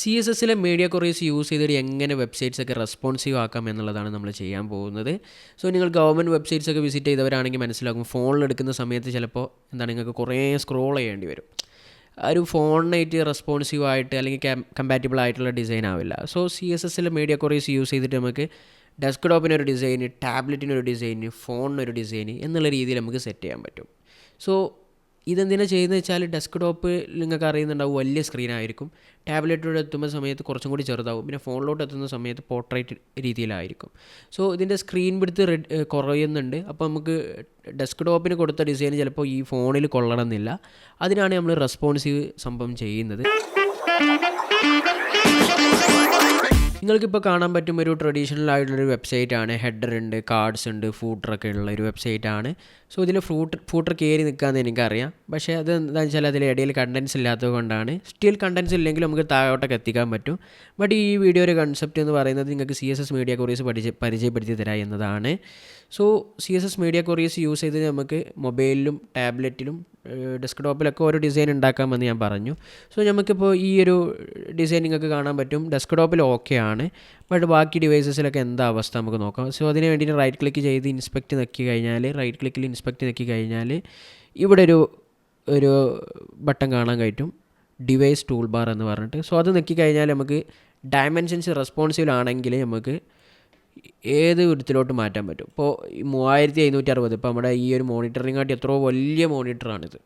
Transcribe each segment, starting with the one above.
CSSലെ media queries use ചെയ്തിട്ട് എങ്ങനെ websites ഒക്കെ റെസ്പോൺസീവ് ആക്കാം എന്നുള്ളതാണ് നമ്മൾ ചെയ്യാൻ പോകുന്നത്. സോ നിങ്ങൾ ഗവൺമെൻറ് വെബ്സൈറ്റ്സ് ഒക്കെ വിസിറ്റ് ചെയ്തവരാണെങ്കിൽ മനസ്സിലാക്കും, ഫോണിൽ എടുക്കുന്ന സമയത്ത് ചിലപ്പോൾ എന്താണ് നിങ്ങൾക്ക് കുറേ സ്ക്രോൾ ചെയ്യേണ്ടി വരും. ആ ഒരു ഫോണിനായിട്ട് റെസ്പോൺസീവ് ആയിട്ട് അല്ലെങ്കിൽ കമ്പാറ്റബിൾ ആയിട്ടുള്ള ഡിസൈൻ ആവില്ല. സോ CSSലെ മീഡിയ ക്വറീസ് യൂസ് ചെയ്തിട്ട് നമുക്ക് ഡെസ്ക്ടോപ്പിനൊരു ഡിസൈന്, ടാബ്ലറ്റിനൊരു ഡിസൈന്, ഫോണിനൊരു ഡിസൈന് എന്നുള്ള രീതിയിൽ നമുക്ക് സെറ്റ് ചെയ്യാൻ പറ്റും. സോ ഇതെന്തിനാണ് ചെയ്യുന്നത് വെച്ചാൽ, ഡെസ്ക്ടോപ്പ് നിങ്ങൾക്ക് അറിയുന്നുണ്ടാവും വലിയ സ്ക്രീനായിരിക്കും, ടാബ്ലറ്റിലൂടെ എത്തുമ്പോൾ സമയത്ത് കുറച്ചും കൂടി ചെറുതാവും, പിന്നെ ഫോണിലോട്ട് എത്തുന്ന സമയത്ത് പോർട്രേറ്റ് രീതിയിലായിരിക്കും. സോ ഇതിൻ്റെ സ്ക്രീൻ വിഡ്ത്ത് കുറയുന്നുണ്ട്. അപ്പോൾ നമുക്ക് ഡെസ്ക്ടോപ്പിന് കൊടുത്ത ഡിസൈൻ ചിലപ്പോൾ ഈ ഫോണിൽ കൊള്ളണമെന്നില്ല. അതിനാണ് നമ്മൾ റെസ്പോൺസീവ് സംഭവം ചെയ്യുന്നത്. നിങ്ങൾക്കിപ്പോൾ കാണാൻ പറ്റും ഒരു ട്രഡീഷണൽ ആയിട്ടുള്ളൊരു വെബ്സൈറ്റാണ്. ഹെഡർ ഉണ്ട്, കാർഡ്സ് ഉണ്ട്, ഫൂട്ടറൊക്കെ ഉള്ള ഒരു വെബ്സൈറ്റാണ്. സോ ഇതിൽ ഫൂട്ടർ കയറി നിൽക്കാമെന്ന് എനിക്കറിയാം. പക്ഷേ അത് എന്താണെന്ന് വെച്ചാൽ അതിൽ ഇടയിൽ കണ്ടൻസ് ഇല്ലാത്തത് കൊണ്ടാണ്. സ്റ്റിൽ കണ്ടൻസ് ഇല്ലെങ്കിലും നമുക്ക് താഴോട്ടൊക്കെ എത്തിക്കാൻ പറ്റും. ബട്ട് ഈ വീഡിയോ ഒരു കൺസെപ്റ്റ് എന്ന് പറയുന്നത് നിങ്ങൾക്ക് CSS മീഡിയ ക്വറീസ് പരിചയപ്പെടുത്തി തരാം എന്നതാണ്. So CSS media queries use ചെയ്ത് നമുക്ക് മൊബൈലിലും ടാബ്ലറ്റിലും ഡെസ്ക്ടോപ്പിലൊക്കെ ഓരോ ഡിസൈൻ ഉണ്ടാക്കാമെന്ന് ഞാൻ പറഞ്ഞു. സോ നമുക്കിപ്പോൾ ഈ ഒരു ഡിസൈൻ നിങ്ങൾക്ക് കാണാൻ പറ്റും. ഡെസ്ക്ടോപ്പിൽ ഓക്കെ ആണ്, ബട്ട് ബാക്കി ഡിവൈസസിലൊക്കെ എന്താ അവസ്ഥ നമുക്ക് നോക്കാം. സോ അതിന് വേണ്ടിയിട്ട് റൈറ്റ് ക്ലിക്ക് ചെയ്ത് ഇൻസ്പെക്റ്റ് ഞെക്കി കഴിഞ്ഞാൽ ഇവിടെ ഒരു ബട്ടൺ കാണാൻ കഴിയും, ഡിവൈസ് ടൂൾ ബാർ എന്ന് പറഞ്ഞിട്ട്. സോ അത് ഞെക്കി കഴിഞ്ഞാൽ നമുക്ക് ഡയമെൻഷൻസ് റെസ്പോൺസീവ് ആണെങ്കിൽ നമുക്ക് ഏത് വിധത്തിലോട്ട് മാറ്റാൻ പറ്റും. ഇപ്പോൾ 3560 ഇപ്പോൾ നമ്മുടെ ഈ ഒരു മോണിറ്ററിനെക്കാട്ടി എത്രയോ വലിയ മോണിറ്ററാണിത്.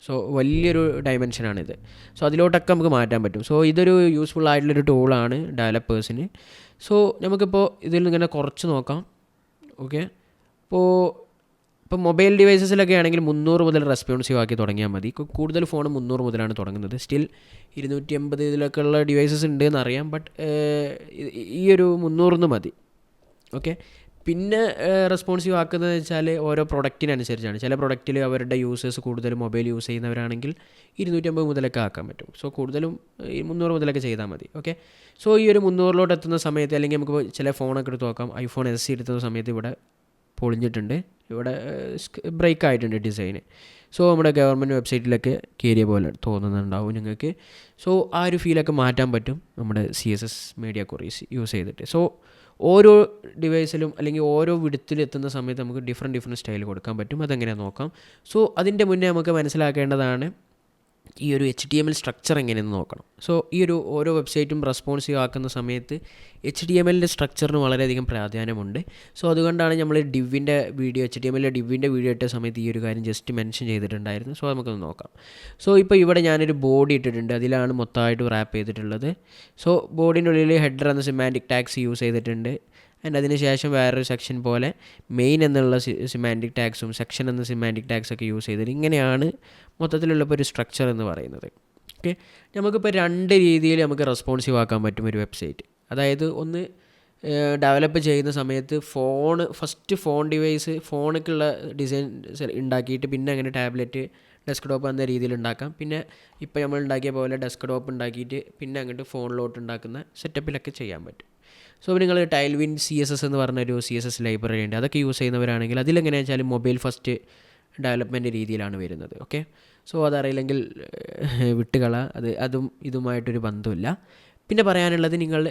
സോ വലിയൊരു ഡയമെൻഷനാണിത്. സോ അതിലോട്ടൊക്കെ നമുക്ക് മാറ്റാൻ പറ്റും. സോ ഇതൊരു യൂസ്ഫുൾ ആയിട്ടുള്ളൊരു ടൂളാണ് ഡെവലപ്പേഴ്സിന്. സോ നമുക്കിപ്പോൾ ഇതിൽ ഇങ്ങനെ കുറച്ച് നോക്കാം. ഓക്കെ, ഇപ്പോൾ മൊബൈൽ ഡിവൈസസിലൊക്കെ ആണെങ്കിൽ 300 മുതൽ റെസ്പോൺസീവ് ആക്കി തുടങ്ങിയാൽ മതി. കൂടുതൽ ഫോൺ 300 മുതലാണ് തുടങ്ങുന്നത്. സ്റ്റിൽ 250 ഇതിലൊക്കെ ഉള്ള ഡിവൈസസ് ഉണ്ട് എന്നറിയാം, ബട്ട് ഈ ഒരു 300 മതി. ഓക്കെ, പിന്നെ റെസ്പോൺസീവ് ആക്കുന്നത് വെച്ചാൽ ഓരോ പ്രൊഡക്റ്റിനനുസരിച്ചാണ്. ചില പ്രൊഡക്റ്റിൽ അവരുടെ യൂസേഴ്സ് കൂടുതൽ മൊബൈൽ യൂസ് ചെയ്യുന്നവരാണെങ്കിൽ 250 മുതലൊക്കെ ആക്കാൻ പറ്റും. സോ കൂടുതലും 300 മുതലൊക്കെ ചെയ്താൽ മതി. ഓക്കെ, സോ ഈ ഒരു 300 എത്തുന്ന സമയത്ത്, അല്ലെങ്കിൽ നമുക്ക് ചില ഫോണൊക്കെ എടുത്ത് നോക്കാം. iPhone SE എടുത്തുന്ന സമയത്ത് ഇവിടെ പൊളിഞ്ഞിട്ടുണ്ട്, ഇവിടെ ബ്രേക്ക് ആയിട്ടുണ്ട് ഡിസൈന്. സോ നമ്മുടെ ഗവൺമെൻറ് വെബ്സൈറ്റിലൊക്കെ കയറിയ പോലെ തോന്നുന്നുണ്ടാവും നിങ്ങൾക്ക്. സോ ആ ഒരു ഫീലൊക്കെ മാറ്റാൻ പറ്റും നമ്മുടെ CSS മീഡിയ ക്വറീസ് യൂസ് ചെയ്തിട്ട്. സോ ഓരോ ഡിവൈസിലും അല്ലെങ്കിൽ ഓരോ വിഡ്ത്തിലെത്തുന്ന സമയത്ത് നമുക്ക് ഡിഫറെൻറ്റ് സ്റ്റൈൽ കൊടുക്കാൻ പറ്റും. അതെങ്ങനെയാണെന്ന് നോക്കാം. സോ അതിൻ്റെ മുന്നേ നമുക്ക് മനസ്സിലാക്കേണ്ടതാണ് ഈ ഒരു HTML സ്ട്രക്ചർ എങ്ങനെയെന്ന് നോക്കണം. സോ ഈ ഒരു ഓരോ വെബ്സൈറ്റും റെസ്പോൺസീവ് ആക്കുന്ന സമയത്ത് HTMLൻ്റെ സ്ട്രക്ചറിന് വളരെയധികം പ്രാധാന്യമുണ്ട്. സോ അതുകൊണ്ടാണ് നമ്മൾ HTMLൻ്റെ ഡിവിൻ്റെ വീഡിയോ ഇട്ട സമയത്ത് ഈ ഒരു കാര്യം ജസ്റ്റ് മെൻഷൻ ചെയ്തിട്ടുണ്ടായിരുന്നു. സോ നമുക്കൊന്ന് നോക്കാം. സോ ഇപ്പോൾ ഇവിടെ ഞാനൊരു ബോഡി ഇട്ടിട്ടുണ്ട്, അതിലാണ് മൊത്തമായിട്ട് റാപ്പ് ചെയ്തിട്ടുള്ളത്. സോ ബോഡിൻ്റെ ഉള്ളിൽ ഹെഡർ എന്ന സിമാൻറ്റിക് ടാഗ്സ് യൂസ് ചെയ്തിട്ടുണ്ട്. ആൻഡ് അതിന് ശേഷം വേറൊരു സെക്ഷൻ പോലെ മെയിൻ എന്നുള്ള സിമാൻറ്റിക് ടാഗ്സും സെക്ഷൻ എന്ന സിമാൻറ്റിക് ടാഗ്സൊക്കെ യൂസ് ചെയ്തിട്ട് ഇങ്ങനെയാണ് മൊത്തത്തിലുള്ളപ്പോൾ ഒരു സ്ട്രക്ചർ എന്ന് പറയുന്നത്. ഓക്കെ, നമുക്കിപ്പോൾ 2 രീതിയിൽ നമുക്ക് റെസ്പോൺസീവ് ആക്കാൻ പറ്റും ഒരു വെബ്സൈറ്റ്. അതായത് ഒന്ന്, ഡെവലപ്പ് ചെയ്യുന്ന സമയത്ത് ഫസ്റ്റ് ഫോൺ ഡിവൈസ് ഫോണിലേക്കുള്ള ഡിസൈൻ ഉണ്ടാക്കിയിട്ട് പിന്നെ അങ്ങനെ ടാബ്ലറ്റ്, ഡെസ്ക്ടോപ്പ് എന്ന രീതിയിൽ ഉണ്ടാക്കാം. പിന്നെ ഇപ്പോൾ നമ്മൾ ഉണ്ടാക്കിയ പോലെ ഡെസ്ക്ടോപ്പ് ഉണ്ടാക്കിയിട്ട് പിന്നെ അങ്ങോട്ട് ഫോണിലോട്ട് ഉണ്ടാക്കുന്ന സെറ്റപ്പിലൊക്കെ ചെയ്യാൻ പറ്റും. സോ നിങ്ങൾ ടൈൽവിൻഡ് CSS എന്ന് പറഞ്ഞൊരു CSS ലൈബ്രറി ഉണ്ട്, അതൊക്കെ യൂസ് ചെയ്യുന്നവരാണെങ്കിൽ അതിലെങ്ങനെയാണെന്ന് വെച്ചാൽ മൊബൈൽ ഫസ്റ്റ് ഡെവലപ്മെൻറ്റ് രീതിയിലാണ് വരുന്നത്. ഓക്കെ, സോ അതറിയില്ലെങ്കിൽ വിട്ടുകള, അതും ഇതുമായിട്ടൊരു ബന്ധമില്ല. പിന്നെ പറയാനുള്ളത്, നിങ്ങൾ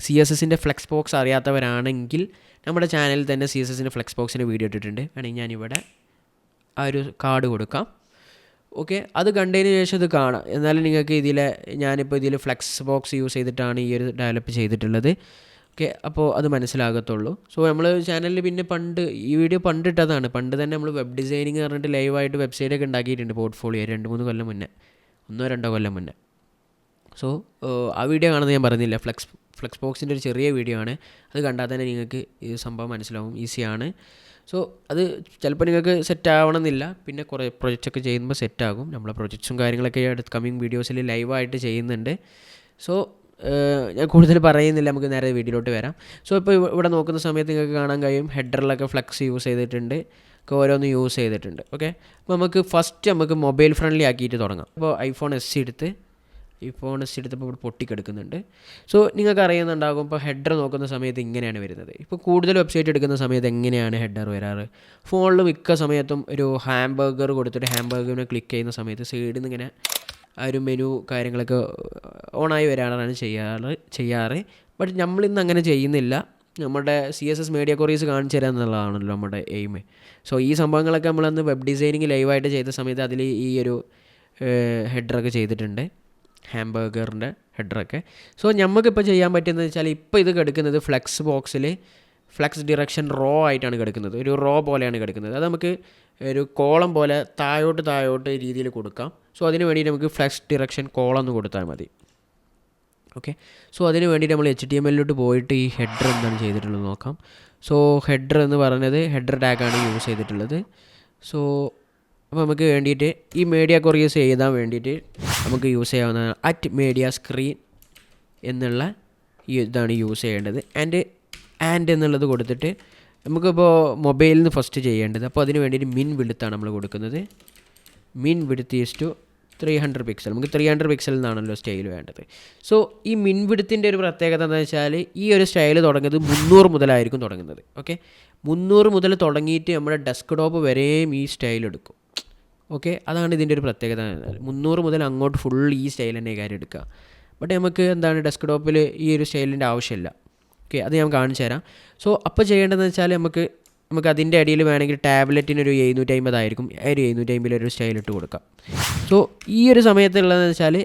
CSSൻ്റെ ഫ്ലെക്സ് ബോക്സ് അറിയാത്തവരാണെങ്കിൽ നമ്മുടെ ചാനലിൽ തന്നെ CSSൻ്റെ ഫ്ലെക്സ് ബോക്സിൻ്റെ വീഡിയോ ഇട്ടിട്ടുണ്ട്. വേണമെങ്കിൽ ഞാനിവിടെ ആ ഒരു കാർഡ് കൊടുക്കാം. ഓക്കെ, അത് കണ്ടതിന് ശേഷം ഇത് കാണാം. എന്നാലും നിങ്ങൾക്ക് ഞാനിപ്പോൾ ഇതിൽ ഫ്ലെക്സ് ബോക്സ് യൂസ് ചെയ്തിട്ടാണ് ഈ ഒരു ഡെവലപ്പ് ചെയ്തിട്ടുള്ളത്. ഓക്കെ, അപ്പോൾ അത് മനസ്സിലാകത്തുള്ളൂ. സോ നമ്മൾ ചാനലിൽ പിന്നെ ഈ വീഡിയോ പണ്ടിട്ടതാണ്. പണ്ട് തന്നെ നമ്മൾ വെബ് ഡിസൈനിങ് പറഞ്ഞിട്ട് ലൈവായിട്ട് വെബ്സൈറ്റൊക്കെ ഉണ്ടാക്കിയിട്ടുണ്ട്, പോർട്ട്ഫോളിയോ 2-3 കൊല്ലം മുന്നേ, 1-2 കൊല്ലം മുന്നേ. സോ ആ വീഡിയോ കാണുന്നത് ഞാൻ പറഞ്ഞില്ല. ഫ്ലെക്സ് ബോക്സിൻ്റെ ഒരു ചെറിയ വീഡിയോ ആണ്, അത് കണ്ടാൽ തന്നെ നിങ്ങൾക്ക് ഈ സംഭവം മനസ്സിലാവും, ഈസിയാണ്. സോ അത് ചിലപ്പോൾ നിങ്ങൾക്ക് സെറ്റ് ആവണമെന്നില്ല, പിന്നെ കുറേ പ്രൊജക്റ്റൊക്കെ ചെയ്യുമ്പോൾ സെറ്റാകും. നമ്മളെ പ്രൊജക്ട്സും കാര്യങ്ങളൊക്കെ കമ്മിങ് വീഡിയോസിൽ ലൈവായിട്ട് ചെയ്യുന്നുണ്ട്. സോ ഞാൻ കൂടുതൽ പറയുന്നില്ല, നമുക്ക് നേരെ വീഡിയോയിലോട്ട് വരാം. സോ ഇപ്പോൾ ഇവിടെ നോക്കുന്ന സമയത്ത് നിങ്ങൾക്ക് കാണാൻ കഴിയും ഹെഡറിലൊക്കെ ഫ്ലെക്സ് യൂസ് ചെയ്തിട്ടുണ്ട്, ഓരോന്ന് യൂസ് ചെയ്തിട്ടുണ്ട്. ഓക്കെ, അപ്പോൾ നമുക്ക് മൊബൈൽ ഫ്രണ്ട്ലി ആക്കിയിട്ട് തുടങ്ങാം. ഇപ്പോൾ iPhone SE എടുത്തപ്പോൾ ഇവിടെ പൊട്ടിക്കെടുക്കുന്നുണ്ട്. സോ നിങ്ങൾക്ക് അറിയുന്നുണ്ടാകും, ഇപ്പോൾ ഹെഡർ നോക്കുന്ന സമയത്ത് ഇങ്ങനെയാണ് വരുന്നത്. ഇപ്പോൾ കൂടുതൽ വെബ്സൈറ്റ് എടുക്കുന്ന സമയത്ത് എങ്ങനെയാണ് ഹെഡർ വരാറ്? ഫോണിൽ മിക്ക സമയത്തും ഒരു ഹാംബർഗർ കൊടുത്തിട്ട് ഹാംബർഗറിനെ ക്ലിക്ക് ചെയ്യുന്ന സമയത്ത് സൈഡിൽ നിന്ന് ഇങ്ങനെ ആ ഒരു മെനു കാര്യങ്ങളൊക്കെ ഓണായി വരാറാണ് ചെയ്യാറ്. ബട്ട് നമ്മളിന്ന് അങ്ങനെ ചെയ്യുന്നില്ല. നമ്മുടെ CSS മീഡിയ ക്വറീസ് കാണിച്ചു തരാം എന്നുള്ളതാണല്ലോ നമ്മുടെ എയിം. സോ ഈ സംഭവങ്ങളൊക്കെ നമ്മളന്ന് വെബ് ഡിസൈനിങ് ലൈവായിട്ട് ചെയ്ത സമയത്ത് അതിൽ ഈ ഒരു ഹെഡറൊക്കെ ചെയ്തിട്ടുണ്ട്, ഹാംബർഗറിൻ്റെ ഹെഡറൊക്കെ. സോ നമുക്കിപ്പോൾ ചെയ്യാൻ പറ്റുന്നത് വെച്ചാൽ ഇപ്പോൾ ഇത് കിടക്കുന്നത് ഫ്ലെക്സ് ബോക്സിൽ ഫ്ലെക്സ് ഡിറക്ഷൻ റോ ആയിട്ടാണ് കിടക്കുന്നത്. ഒരു റോ പോലെയാണ് കിടക്കുന്നത്. അത് നമുക്ക് ഒരു കോളം പോലെ താഴോട്ട് രീതിയിൽ കൊടുക്കാം. സോ അതിന് വേണ്ടി നമുക്ക് ഫ്ലെക്സ് ഡിറക്ഷൻ കോളം എന്ന് കൊടുത്താൽ മതി. ഓക്കെ, സോ അതിന് വേണ്ടിയിട്ട് നമ്മൾ HTML പോയിട്ട് ഈ ഹെഡർ എന്താണ് ചെയ്തിട്ടുള്ളത് നോക്കാം. സോ ഹെഡർ എന്ന് പറയുന്നത് ഹെഡർ ടാഗാണ് യൂസ് ചെയ്തിട്ടുള്ളത്. സോ അപ്പോൾ നമുക്ക് വേണ്ടിയിട്ട് ഈ മീഡിയ കൊറിയസ് എഴുതാൻ വേണ്ടിയിട്ട് നമുക്ക് യൂസ് ചെയ്യാവുന്ന @media screen എന്നുള്ള ഇതാണ് യൂസ് ചെയ്യേണ്ടത്. ആൻഡ് എന്നുള്ളത് കൊടുത്തിട്ട് നമുക്കിപ്പോൾ മൊബൈലിൽ നിന്ന് ഫസ്റ്റ് ചെയ്യേണ്ടത്. അപ്പോൾ അതിന് വേണ്ടിയിട്ട് മിൻ വിഡ്ത്താണ് നമ്മൾ കൊടുക്കുന്നത്. മിൻ വിഡ്ത്ത് ഈസ് ടു 300 പിക്സൽ. നമുക്ക് 300 പിക്സൽ എന്നാണല്ലോ സ്റ്റൈൽ വേണ്ടത്. സോ ഈ മിൻ വിഡ്ത്തിൻ്റെ ഒരു പ്രത്യേകത എന്താണെന്ന് വെച്ചാൽ ഈ ഒരു സ്റ്റൈൽ തുടങ്ങുന്നത് 300 മുതലായിരിക്കും തുടങ്ങുന്നത്. ഓക്കെ, 300 മുതൽ തുടങ്ങിയിട്ട് നമ്മുടെ ഡെസ്ക്ടോപ്പ് വരെയും ഈ സ്റ്റൈൽ എടുക്കും. ഓക്കെ, അതാണ് ഇതിൻ്റെ ഒരു പ്രത്യേകത. 300 മുതൽ അങ്ങോട്ട് ഫുൾ ഈ സ്റ്റൈൽ തന്നെ കാര്യം എടുക്കുക. ബട്ട് നമുക്ക് എന്താണ് ഡെസ്ക്ടോപ്പിൽ ഈ ഒരു സ്റ്റൈലിൻ്റെ ആവശ്യമില്ല. ഓക്കെ, അത് ഞാൻ കാണിച്ചു തരാം. സോ അപ്പോൾ ചെയ്യേണ്ടതെന്ന് വെച്ചാൽ നമുക്ക് അതിൻ്റെ അടിയിൽ വേണമെങ്കിൽ ടാബ്ലറ്റിനൊരു 750 ആയിരിക്കും. ഒരു 750 ഒരു സ്റ്റൈൽ ഇട്ട് കൊടുക്കാം. സോ ഈ ഒരു സമയത്തുള്ളതെന്ന് വെച്ചാൽ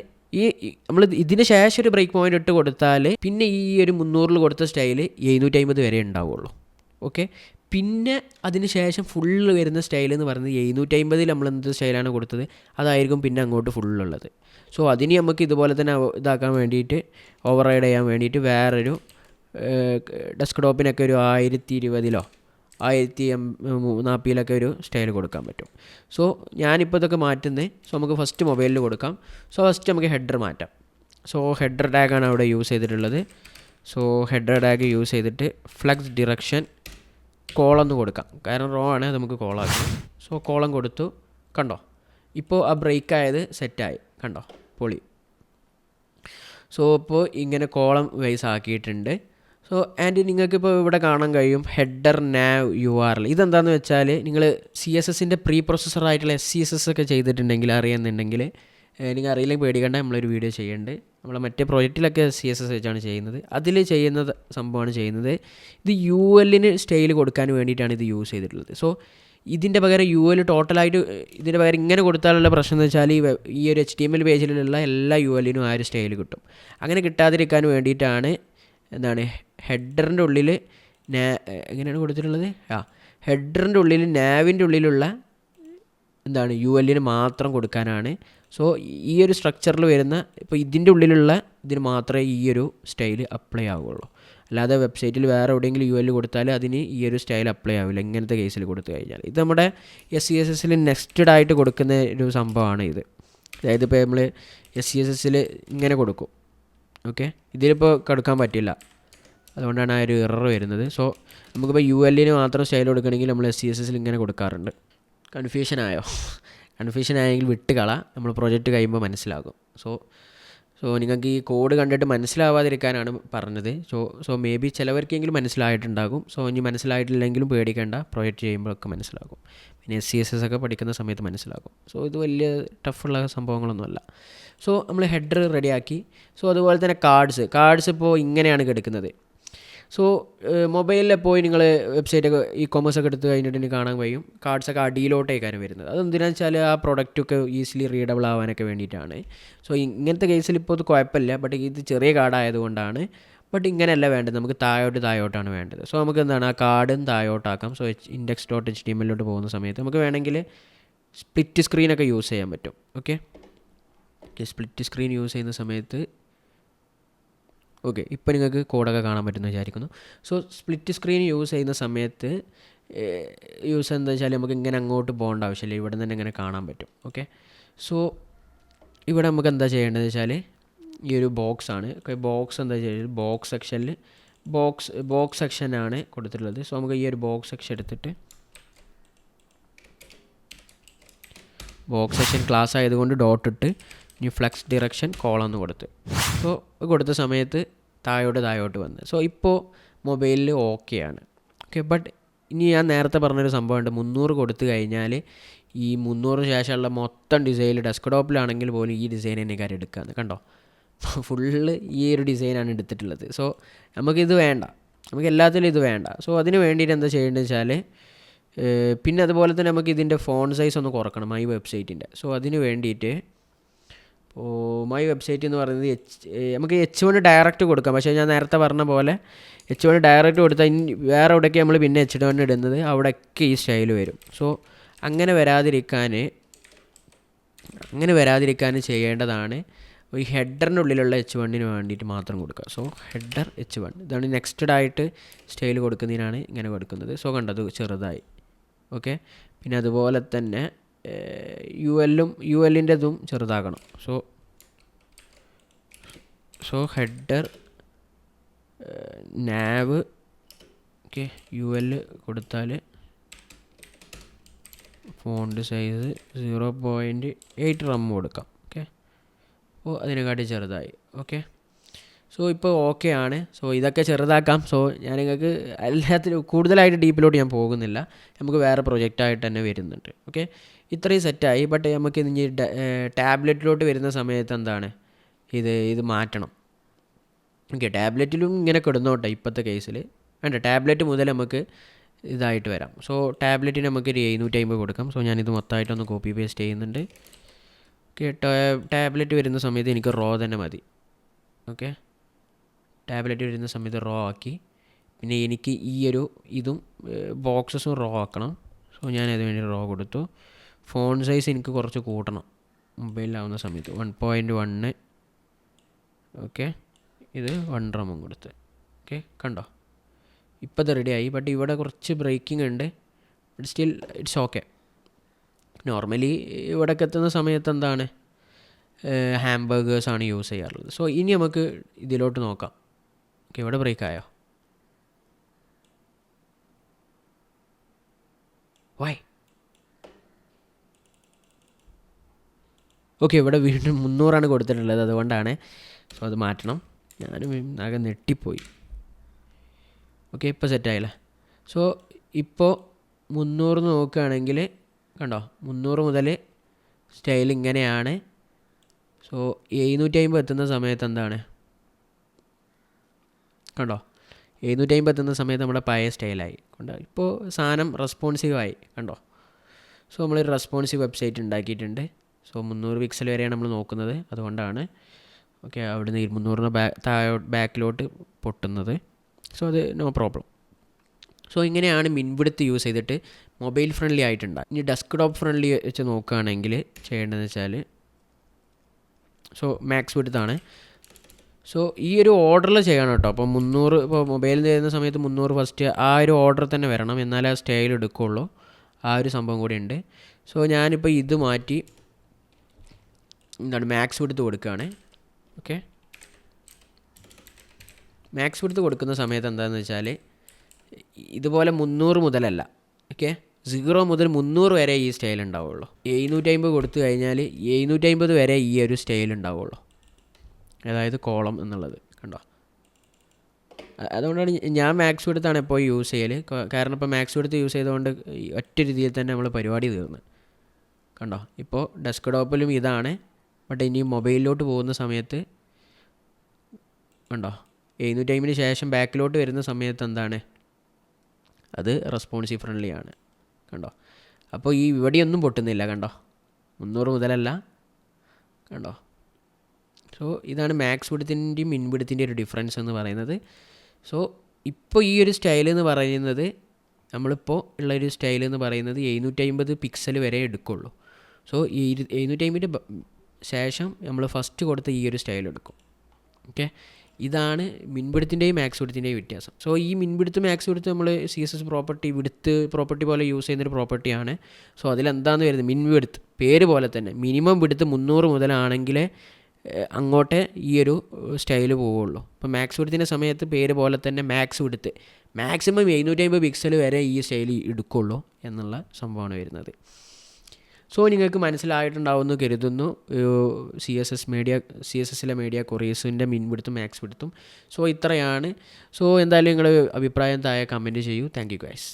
നമ്മൾ ഇതിന് ശേഷം ഒരു ബ്രേക്ക് പോയിൻ്റ് ഇട്ട് കൊടുത്താൽ പിന്നെ ഈ ഒരു 300 കൊടുത്ത സ്റ്റൈൽ 750 വരെ ഉണ്ടാവുള്ളൂ. ഓക്കെ, പിന്നെ അതിന് ശേഷം ഫുള്ള് വരുന്ന സ്റ്റൈൽ എന്ന് പറയുന്നത് 750 നമ്മൾ എന്ത് സ്റ്റൈലാണ് കൊടുത്തത് അതായിരിക്കും പിന്നെ അങ്ങോട്ട് ഫുള്ളുള്ളത്. സോ അതിന് നമുക്ക് ഇതുപോലെ തന്നെ ഇതാക്കാൻ വേണ്ടിയിട്ട് ഓവർ ചെയ്യാൻ വേണ്ടിയിട്ട് വേറൊരു ഡെസ്ക്ടോപ്പിനൊക്കെ ഒരു 1020 1040 ഒരു സ്റ്റൈൽ കൊടുക്കാൻ പറ്റും. സോ ഞാനിപ്പോൾ ഇതൊക്കെ മാറ്റുന്നത്. സോ നമുക്ക് ഫസ്റ്റ് മൊബൈലിൽ കൊടുക്കാം. സോ ഫസ്റ്റ് നമുക്ക് ഹെഡർ മാറ്റാം. സോ ഹെഡർ ടാഗാണ് അവിടെ യൂസ് ചെയ്തിട്ടുള്ളത്. സോ ഹെഡർ ടാഗ് യൂസ് ചെയ്തിട്ട് ഫ്ലെക്സ് ഡിറക്ഷൻ കോളം കൊടുക്കാം. കാരണം റോ ആണ്, നമുക്ക് കോളാക്കണം. സോ കോളം കൊടുത്തു. കണ്ടോ, ഇപ്പോൾ ആ ബ്രേക്ക് ആയത് സെറ്റായി. കണ്ടോ, പൊളി. സോ ഇപ്പോൾ ഇങ്ങനെ കോളം വൈസ് ആക്കിയിട്ടുണ്ട്. സോ നിങ്ങൾക്കിപ്പോൾ ഇവിടെ കാണാൻ കഴിയും ഹെഡർ നാവ് URL. ഇതെന്താണെന്ന് വെച്ചാൽ നിങ്ങൾ CSSൻ്റെ പ്രീ പ്രൊസസ്സറായിട്ടുള്ള SCSS ഒക്കെ ചെയ്തിട്ടുണ്ടെങ്കിൽ അറിയുന്നുണ്ടെങ്കിൽ, നിങ്ങൾ അറിയില്ലെങ്കിൽ പേടിക്കേണ്ട, നമ്മളൊരു വീഡിയോ ചെയ്യുന്നുണ്ട്. നമ്മളെ മറ്റേ പ്രോജക്റ്റിലൊക്കെ CSS വെച്ചാണ് ചെയ്യുന്നത്. അതിൽ ചെയ്യുന്ന സംഭവമാണ് ചെയ്യുന്നത്. ഇത് ULന് സ്റ്റൈൽ കൊടുക്കാൻ വേണ്ടിയിട്ടാണ് ഇത് യൂസ് ചെയ്തിട്ടുള്ളത്. സോ ഇതിൻ്റെ പകരം UL ടോട്ടലായിട്ട് ഇതിൻ്റെ പകരം ഇങ്ങനെ കൊടുത്താലുള്ള പ്രശ്നം എന്ന് വെച്ചാൽ ഈ ഒരു HTML പേജിലുള്ള എല്ലാ ULനും ആ ഒരു സ്റ്റൈൽ കിട്ടും. അങ്ങനെ കിട്ടാതിരിക്കാൻ വേണ്ടിയിട്ടാണ് എന്താണ് ഹെഡറിൻ്റെ ഉള്ളിൽ എങ്ങനെയാണ് കൊടുത്തിട്ടുള്ളത്. ഹെഡറിൻ്റെ ഉള്ളിൽ നാവിൻ്റെ ഉള്ളിലുള്ള എന്താണ് ULന് മാത്രം കൊടുക്കാനാണ്. സോ ഈ ഒരു സ്ട്രക്ചറിൽ വരുന്ന ഇപ്പോൾ ഇതിൻ്റെ ഉള്ളിലുള്ള ഇതിന് മാത്രമേ ഈ ഒരു സ്റ്റൈൽ അപ്ലൈ ആവുകയുള്ളൂ. അല്ലാതെ വെബ്സൈറ്റിൽ വേറെ എവിടെയെങ്കിലും UL കൊടുത്താൽ അതിന് ഈ ഒരു സ്റ്റൈൽ അപ്ലൈ ആവില്ല, ഇങ്ങനത്തെ കേസിൽ കൊടുത്തു കഴിഞ്ഞാൽ. ഇത് നമ്മുടെ SCSSൽ നെക്സ്റ്റഡ് ആയിട്ട് കൊടുക്കുന്ന ഒരു സംഭവമാണ് ഇത്. അതായത് ഇപ്പോൾ നമ്മൾ SCSSൽ ഇങ്ങനെ കൊടുക്കും. ഓക്കെ, ഇതിലിപ്പോൾ കൊടുക്കാൻ പറ്റില്ല, അതുകൊണ്ടാണ് ആ ഒരു എറർ വരുന്നത്. സോ നമുക്കിപ്പോൾ ULന് മാത്രം സ്റ്റൈൽ കൊടുക്കണമെങ്കിൽ നമ്മൾ SCSSൽ ഇങ്ങനെ കൊടുക്കാറുണ്ട്. കൺഫ്യൂഷൻ ആയെങ്കിൽ വിട്ട് കള, നമ്മൾ പ്രൊജക്റ്റ് കഴിയുമ്പോൾ മനസ്സിലാകും. സോ നിങ്ങൾക്ക് ഈ കോഡ് കണ്ടിട്ട് മനസ്സിലാവാതിരിക്കാനാണ് പറഞ്ഞത്. സോ മേ ബി ചിലവർക്കെങ്കിലും മനസ്സിലായിട്ടുണ്ടാകും. സോ ഇനി മനസ്സിലായിട്ടില്ലെങ്കിലും പേടിക്കേണ്ട, പ്രൊജക്റ്റ് ചെയ്യുമ്പോഴൊക്കെ മനസ്സിലാകും. പിന്നെ SCSS ഒക്കെ പഠിക്കുന്ന സമയത്ത് മനസ്സിലാകും. സോ ഇത് വലിയ ടഫുള്ള സംഭവങ്ങളൊന്നുമല്ല. സോ നമ്മൾ ഹെഡർ റെഡിയാക്കി. സോ അതുപോലെ തന്നെ കാർഡ്സ് ഇപ്പോൾ ഇങ്ങനെയാണ് കിടക്കുന്നത്. സോ മൊബൈലിൽ പോയി നിങ്ങൾ വെബ്സൈറ്റൊക്കെ e-commerce എടുത്ത് കഴിഞ്ഞിട്ട് കാണാൻ കഴിയും കാർഡ്സൊക്കെ അടിയിലോട്ടേക്കാണ് വരുന്നത്. അതെന്തിനാണെന്ന് വെച്ചാൽ ആ പ്രൊഡക്റ്റൊക്കെ ഈസിലി റീഡബിൾ ആവാനൊക്കെ വേണ്ടിയിട്ടാണ്. സോ ഇങ്ങനത്തെ കേസിൽ ഇപ്പോൾ ഇത് കുഴപ്പമില്ല, ബട്ട് ഇത് ചെറിയ കാർഡായതുകൊണ്ടാണ്. ബട്ട് ഇങ്ങനെയല്ല വേണ്ടത്, നമുക്ക് താഴോട്ടാണ് വേണ്ടത്. സോ നമുക്ക് എന്താണ് ആ കാർഡും താഴോട്ടാക്കാം. സോ index.html പോകുന്ന സമയത്ത് നമുക്ക് വേണമെങ്കിൽ സ്പ്ലിറ്റ് സ്ക്രീനൊക്കെ യൂസ് ചെയ്യാൻ പറ്റും. ഓക്കെ, സ്പ്ലിറ്റ് സ്ക്രീൻ യൂസ് ചെയ്യുന്ന സമയത്ത് ഓക്കെ ഇപ്പോൾ നിങ്ങൾക്ക് കോഡൊക്കെ കാണാൻ പറ്റുമെന്ന് വിചാരിക്കുന്നു. സോ സ്പ്ലിറ്റ് സ്ക്രീൻ യൂസ് ചെയ്യുന്ന സമയത്ത് എന്താ വെച്ചാൽ നമുക്ക് ഇങ്ങനെ അങ്ങോട്ട് പോകേണ്ട ആവശ്യമില്ല, ഇവിടെ നിന്ന് തന്നെ ഇങ്ങനെ കാണാൻ പറ്റും. ഓക്കെ, സോ ഇവിടെ നമുക്ക് എന്താ ചെയ്യേണ്ടതെന്ന് വെച്ചാൽ ഈ ഒരു ബോക്സാണ്. ബോക്സ് എന്താ വെച്ചാൽ ബോക്സ് സെക്ഷനിൽ ബോക്സ് സെക്ഷനാണ് കൊടുത്തിട്ടുള്ളത്. സോ നമുക്ക് ഈ ഒരു ബോക്സ് സെക്ഷൻ എടുത്തിട്ട് ബോക്സ് സെക്ഷൻ ക്ലാസ് ആയതുകൊണ്ട് ഡോട്ട് ഇട്ട് ഇനി ഫ്ലെക്സ് ഡിറക്ഷൻ കോളെന്ന് കൊടുത്ത്. സോ കൊടുത്ത സമയത്ത് താഴോട്ട് വന്ന്. സോ ഇപ്പോൾ മൊബൈലിൽ ഓക്കെയാണ്. ഓക്കെ, ബട്ട് ഇനി ഞാൻ നേരത്തെ പറഞ്ഞൊരു സംഭവമുണ്ട്. 300 കൊടുത്തു കഴിഞ്ഞാൽ ഈ 300 ശേഷമുള്ള മൊത്തം ഡിസൈനിൽ ഡെസ്ക്ടോപ്പിലാണെങ്കിൽ പോലും ഈ ഡിസൈൻ തന്നെ കാര്യം എടുക്കാമെന്ന് കണ്ടോ. ഫുള്ള് ഈ ഒരു ഡിസൈനാണ് എടുത്തിട്ടുള്ളത്. സോ നമുക്കിത് വേണ്ട, നമുക്ക് എല്ലാത്തിലും ഇത് വേണ്ട. സോ അതിന് വേണ്ടിയിട്ട് എന്താ ചെയ്യേണ്ടത് വെച്ചാൽ പിന്നെ അതുപോലെ തന്നെ നമുക്ക് ഇതിൻ്റെ ഫോണ്ട് സൈസ് ഒന്ന് കുറക്കണം മൈ വെബ്സൈറ്റിൻ്റെ. സോ അതിന് വേണ്ടിയിട്ട് ഇപ്പോൾ മൈ വെബ്സൈറ്റ് എന്ന് പറയുന്നത് നമുക്ക് H1 ഡയറക്റ്റ് കൊടുക്കാം. പക്ഷേ ഞാൻ നേരത്തെ പറഞ്ഞ പോലെ H1 ഡയറക്റ്റ് കൊടുത്താൽ വേറെ എവിടെയൊക്കെ നമ്മൾ പിന്നെ H1 ഇടുന്നത് അവിടെയൊക്കെ ഈ സ്റ്റൈൽ വരും. സോ അങ്ങനെ വരാതിരിക്കാൻ ചെയ്യേണ്ടതാണ് ഈ ഹെഡറിൻ്റെ ഉള്ളിലുള്ള H1 വേണ്ടിയിട്ട് മാത്രം കൊടുക്കുക. സോ ഹെഡർ H1 ഇതാണ് നെക്സ്റ്റഡ് ആയിട്ട് സ്റ്റൈൽ കൊടുക്കുന്നതിനാണ് ഇങ്ങനെ കൊടുക്കുന്നത്. സോ കണ്ടത് ചെറുതായി. ഓക്കെ, പിന്നെ അതുപോലെ തന്നെ ULൻ്റെതും ചെറുതാക്കണം. സോ ഹെഡർ നാവ് ഓക്കെ UL കൊടുത്താൽ ഫോണ്ട് സൈസ് 0.8 റം കൊടുക്കാം. ഓക്കെ, അപ്പോൾ അതിനെക്കാട്ടി ചെറുതായി. ഓക്കെ, സോ ഇപ്പോൾ ഓക്കെ ആണ്. സോ ഇതൊക്കെ ചെറുതാക്കാം. സോ ഞാൻ നിങ്ങൾക്ക് എല്ലാത്തിലും കൂടുതലായിട്ട് ഡീപ്പിലോട്ട് ഞാൻ പോകുന്നില്ല, നമുക്ക് വേറെ പ്രൊജക്റ്റായിട്ട് തന്നെ വരുന്നുണ്ട്. ഓക്കെ, ഇത്രയും സെറ്റായി. ബട്ട് നമുക്ക് ഇനി ടാബ്ലറ്റിലോട്ട് വരുന്ന സമയത്ത് എന്താണ് ഇത് മാറ്റണം. ഓക്കെ, ടാബ്ലറ്റിലും ഇങ്ങനെ കിടന്നോട്ടെ ഇപ്പോഴത്തെ കേസിൽ വേണ്ട. ടാബ്ലറ്റ് മുതൽ നമുക്ക് ഇതായിട്ട് വരാം. സോ ടാബ്ലറ്റിന് നമുക്കൊരു 750 കൊടുക്കാം. സോ ഞാനിത് മൊത്തമായിട്ടൊന്ന് കോപ്പി പേസ്റ്റ് ചെയ്യുന്നുണ്ട്. ഓക്കെ, ടാബ്ലറ്റ് വരുന്ന സമയത്ത് എനിക്ക് റോ തന്നെ മതി. ഓക്കെ, ടാബ്ലറ്റ് വരുന്ന സമയത്ത് റോ ആക്കി. പിന്നെ എനിക്ക് ഇതും ബോക്സസും റോ ആക്കണം. സോ ഞാനതിന് വേണ്ടി റോ കൊടുത്തു. ഫോണ്ട് സൈസ് എനിക്ക് കുറച്ച് കൂട്ടണം മൊബൈലിലാവുന്ന സമയത്ത് 1.1. ഓക്കെ, ഇത് 1 റമ്മും കൊടുത്ത്. ഓക്കെ, കണ്ടോ ഇപ്പോൾ ഇത് റെഡിയായി. ബട്ട് ഇവിടെ കുറച്ച് ബ്രേക്കിംഗ് ഉണ്ട്. But still it's okay. Normally ഇവിടേക്ക് എത്തുന്ന സമയത്ത് എന്താണ് ഹാംബർഗേഴ്സാണ് യൂസ് ചെയ്യാറുള്ളത്. സോ ഇനി നമുക്ക് ഇതിലോട്ട് നോക്കാം. ഓക്കെ, ഇവിടെ ബ്രേക്കായോ? വൈ? ഓക്കെ, ഇവിടെ വീണ്ടും 300 കൊടുത്തിട്ടുള്ളത്, അതുകൊണ്ടാണ്. സോ അത് മാറ്റണം. ഞാനും ആകെ നെട്ടിപ്പോയി. ഓക്കെ, ഇപ്പോൾ സെറ്റായില്ലേ? സോ ഇപ്പോൾ 300 നോക്കുകയാണെങ്കിൽ കണ്ടോ, 300 മുതൽ സ്റ്റൈൽ ഇങ്ങനെയാണ്. സോ 750 എത്തുന്ന സമയത്ത് എന്താണ് കണ്ടോ, 750 എത്തുന്ന സമയത്ത് നമ്മുടെ പഴയ സ്റ്റൈലായി. കണ്ടോ, ഇപ്പോൾ സാധനം റെസ്പോൺസീവായി. കണ്ടോ, സോ നമ്മളൊരു റെസ്പോൺസീവ് വെബ്സൈറ്റ് ഉണ്ടാക്കിയിട്ടുണ്ട്. സോ 300 പിക്സൽ വരെയാണ് നമ്മൾ നോക്കുന്നത്, അതുകൊണ്ടാണ്. ഓക്കെ, അവിടുന്ന് 300 ബാക്കിലോട്ട് പൊട്ടുന്നത്. സോ അത് നോ പ്രോബ്ലം. സോ ഇങ്ങനെയാണ് മിൻവിഡ്ത്ത് യൂസ് ചെയ്തിട്ട് മൊബൈൽ ഫ്രണ്ട്ലി ആയിട്ടുണ്ട്. ഇനി ഡെസ്ക്ടോപ്പ് ഫ്രണ്ട്ലി വെച്ച് നോക്കുകയാണെങ്കിൽ ചെയ്യേണ്ടതെന്ന് വെച്ചാൽ സോ മാക്സ് വിഡ്ത്താണ്. സോ ഈ ഒരു ഓർഡറിൽ ചെയ്യണം കേട്ടോ. അപ്പോൾ 300 ഇപ്പോൾ മൊബൈലിൽ ചെയ്യുന്ന സമയത്ത് 300 ഫസ്റ്റ് ആ ഒരു ഓർഡർ തന്നെ വരണം, എന്നാലേ ആ സ്റ്റൈൽ എടുക്കുകയുള്ളൂ. ആ ഒരു സംഭവം കൂടി ഉണ്ട്. സോ ഞാനിപ്പോൾ ഇത് മാറ്റി മാക്സ് വിഡ്ത്ത് കൊടുക്കുകയാണ്. ഓക്കെ, മാക്സ് വിഡ്ത്ത് കൊടുക്കുന്ന സമയത്ത് എന്താണെന്ന് വെച്ചാൽ ഇതുപോലെ 300 മുതലല്ല. ഓക്കെ, 0 മുതൽ 300 വരെ ഈ സ്റ്റൈൽ ഉണ്ടാവുള്ളൂ. 750 കൊടുത്തു കഴിഞ്ഞാൽ 750 വരെ ഈ ഒരു സ്റ്റൈൽ ഉണ്ടാവുള്ളൂ, അതായത് കോളം എന്നുള്ളത്. കണ്ടോ, അതുകൊണ്ടാണ് ഞാൻ മാക്സ് വിഡ്ത്താണ് എപ്പോൾ യൂസ് ചെയ്യൽ. കാരണം ഇപ്പോൾ മാക്സ് വിഡ്ത്ത് യൂസ് ചെയ്തുകൊണ്ട് ഒറ്റ രീതിയിൽ തന്നെ നമ്മൾ പരിപാടി തീർന്ന്. കണ്ടോ, ഇപ്പോൾ ഡെസ്ക്ടോപ്പിലും ഇതാണ്. ബട്ട് ഇനി മൊബൈലിലോട്ട് പോകുന്ന സമയത്ത് കണ്ടോ, 750 ശേഷം ബാക്കിലോട്ട് വരുന്ന സമയത്ത് എന്താണ് അത് റെസ്പോൺസീവ് ഫ്രണ്ട്ലി ആണ്. കണ്ടോ, അപ്പോൾ ഈ ഇവിടെയൊന്നും പൊട്ടുന്നില്ല. കണ്ടോ, 300 മുതലല്ല. കണ്ടോ, സോ ഇതാണ് മാക്സ് വിഡ്ത്തിൻ്റെയും മിൻ വിഡ്ത്തിൻ്റെയും ഒരു ഡിഫറൻസ് എന്ന് പറയുന്നത്. സോ ഇപ്പോൾ ഈ ഒരു സ്റ്റൈൽ എന്ന് പറയുന്നത്, നമ്മളിപ്പോൾ ഉള്ളൊരു സ്റ്റൈൽ എന്ന് പറയുന്നത് 750 പിക്സൽ വരെ എടുക്കുള്ളൂ. സോ ഈ 750 ശേഷം നമ്മൾ ഫസ്റ്റ് കൊടുത്ത ഈ ഒരു സ്റ്റൈൽ എടുക്കും. ഓക്കെ, ഇതാണ് മിൻവിഡ്ത്തിൻ്റെയും മാക്സ് വിഡ്ത്തിൻ്റെയും വ്യത്യാസം. സോ ഈ മിൻവിഡ്ത്ത് മാക്സ് വിഡ്ത്ത് നമ്മൾ CSS പ്രോപ്പർട്ടി പോലെ യൂസ് ചെയ്യുന്നൊരു പ്രോപ്പർട്ടിയാണ്. സോ അതിലെന്താണെന്ന് വരുന്നത് മിൻവിഡ്ത്ത് പേര് പോലെ തന്നെ മിനിമം വിഡ്ത്ത് 300 മുതലാണെങ്കിലേ അങ്ങോട്ടേ ഈ ഒരു സ്റ്റൈൽ പോവുള്ളൂ. ഇപ്പോൾ മാക്സ് വിഡ്ത്തിൻ്റെ സമയത്ത് പേര് പോലെ തന്നെ മാക്സ് വിഡ്ത്ത് മാക്സിമം 750 പിക്സൽ വരെ ഈ സ്റ്റൈൽ എടുക്കുള്ളൂ എന്നുള്ള സംഭവമാണ് വരുന്നത്. സോ നിങ്ങൾക്ക് മനസ്സിലായിട്ടുണ്ടാവുമെന്ന് കരുതുന്നു CSSലെ മീഡിയ കൊറീസിൻ്റെ മിൻ വിഡ്ത്തും മാക്സ് വിഡ്ത്തും. സോ ഇത്രയാണ്. സോ എന്തായാലും നിങ്ങളുടെ അഭിപ്രായം താഴെ കമൻറ്റ് ചെയ്യൂ. Thank you guys.